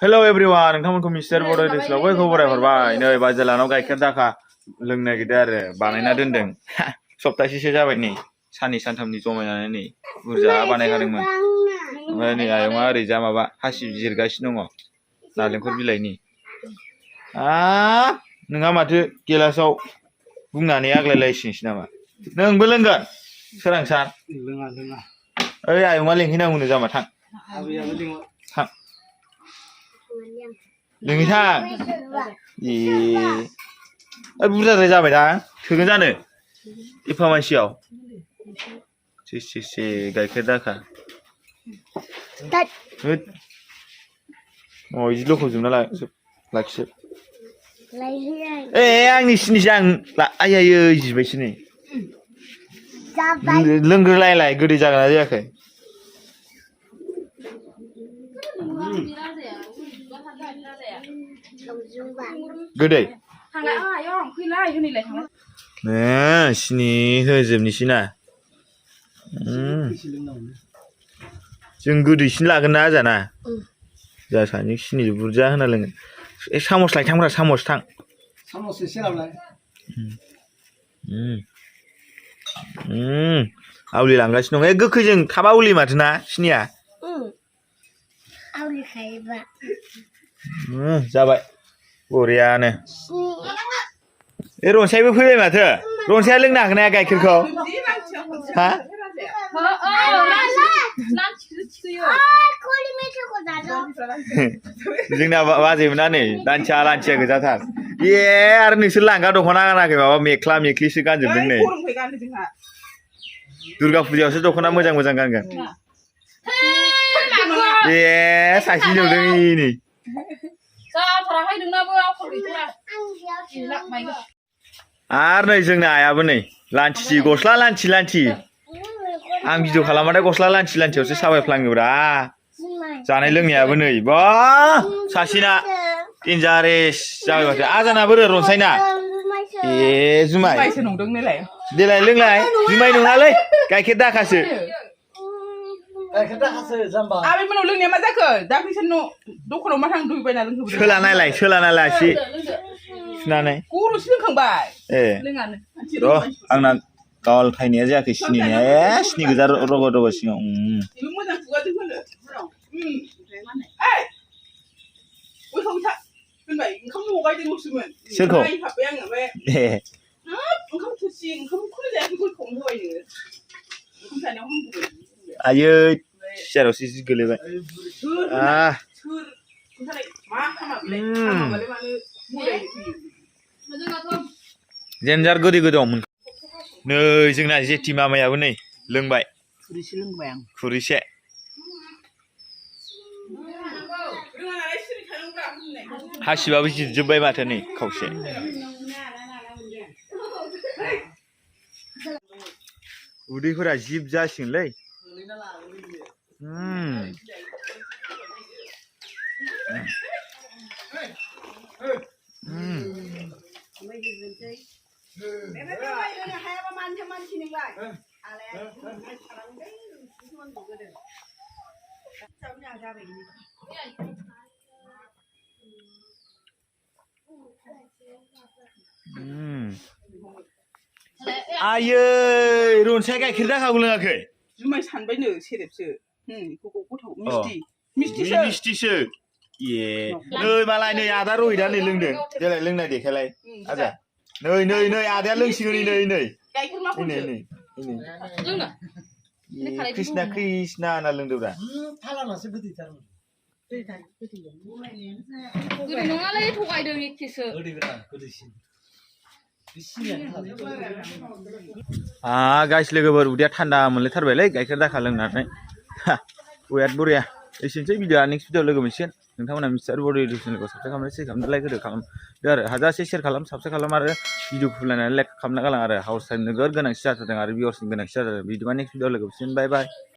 Hello everyone, nोंथांमोनखौ mister बड' डिशआव बयखौबो बरायहरबाय। नै बाजैलानाव गाइखेर दाखा लोंनो नागिरदों आरो बानायना दोनदों। सप्तासेसो जाबाय नै साननै सानथामनि जमायनानै नै बुरजा बानायखादोंमोन। ओमफ्राय नै आयंआ ओरैजा माबा हासिब जिरगासिनो दङ नालेंखर बिलाइनि। नोंहा माथो गिलासाव बुंनानै आग्लायलायसिनोसै नामा? नोंबो लोंगोन सोरांसार? लोङा। ओइ आयंआ लेंहैनांगौनो जामा थां। थां। लोंहैथां। बुरजाद्राय जाबायदां थोगोन जानो एफा मानसियाव? से गाइखेर दाखा। इदि लखबजोबना लाखिजोब। आंनि सिनिसो आयै जिबायसो नै। लोंग्रोलायलाय गोदै जागोन ना जायाखै? गोदै सिनि होजोबनोसै ना जों गोदैसिन लागोन ना आजाना जोंहा सानै सिनि बुरजा होना लोंगोन। सामस लायथांब्रा सामस थां। सामस एसे लाबलाय। आवलि लांगासिनो दं। गोखैजों थाब आवलि माथो ना सिनिया? जाबाय बरियानो। रनसायबो फैबाय माथो। रनसाया लोंनो हागोन ना गाइखेरखौ? हा? जोंना बाजैमोना नै लांथिया गोजाथार। आरो नोंसोर लांगा दख'ना गानाखै माबा मेख्ला मेख्लिसो गानजोबदों नै। दुर्गा फुजायावसो दख'ना मोजां गानगोन। सासे नुदों नै। आरो नै जोंना आयाबो नै लान्थि गस्ला लान्थि। आं भिडिअ खालामबाथाय गस्ला लान्थियावसो साबायफ्लाङोब्रा। जानाय लोंनायाबो नै बा सासेना डेन्जारेस जाबाय माथो। आजाना बोरो रनसायना? जुमाय देलाय लोंलाय। जुमाय नङालै गाइखेर दाखासो। आबैमोनाव लोंनाया मा जाखो? दाख्लैसो दखानाव मा थांदों बायना लोंहोबोदों। सोला नायलाय एसे सुनानै। गर'सो लोंखांबाय। लोङानो। र' आंना गावल थायनाया जायाखै सिनिनिया। सिनि गोजा रग' सिङाव। मोजां खुगाजों होनो। ओंखाम लगायदोंल'सोमोन। सोरखौ? नायहाबबाय आङो ओमफ्राय ओंखाम थोरसि ओंखामखौनो जायाखै गयखौनो होबाय नोङो। ओंखाम जानायाव हामगौमोन। आयै सियारावसो जि गोलैबाय। जेनजार गोदै गोदावमोन। नै जोंना जेथि मामायाबो नै लोंबाय। खुरैसे लोंबाय आं। खुरैसे। हासिबाबो जिरजोब्बाय माथो नै खावसे। उदैफोरा जिब जासिगोनलै। आयै रनसाया गाइखेर दाखाबो लोङाखै? जुमाय सानबायनो सेरेबसो। गोथाव मिस्टिसो। नै मालाय नै आदा रहिदा नै लोंदों। देलाय लोंनाय देखायलाय आजा। नै आदाया लोंसिगोन नै। कृष्णा होनना लोंदोब्रा। थालानासो गोदैथारमोन। गोदै नङालै थगायदों एखेसो। गोदैसिन। गाइस लोगोफोर उदैया थान्दा मोनलायथारबायलै गाइखेर दाखा लोंनानै। बिराद बरिया। एसेनोसै भिडिअ'आ नेक्स्ट भिडिअ लोगो मोनसिगोन। नोंथांमोना मिस्टार बड' चेनेलखौ साबसक्राइब खालामनानै लाइक होदो खालामदो आरो हाजासे शेयार खालाम साबसक्राइब खालाम आरो भिडिअ'खौ खुलिनानै लाइक खालामना गालां आरो हाउस टाइम नोगोद गोनांथि जाथारदों आरो भिउआर्सनि गोनांथि जाथारदों। बिदिबा नेक्स्ट भिडिअ लोगो मोनसिगोन। बाय।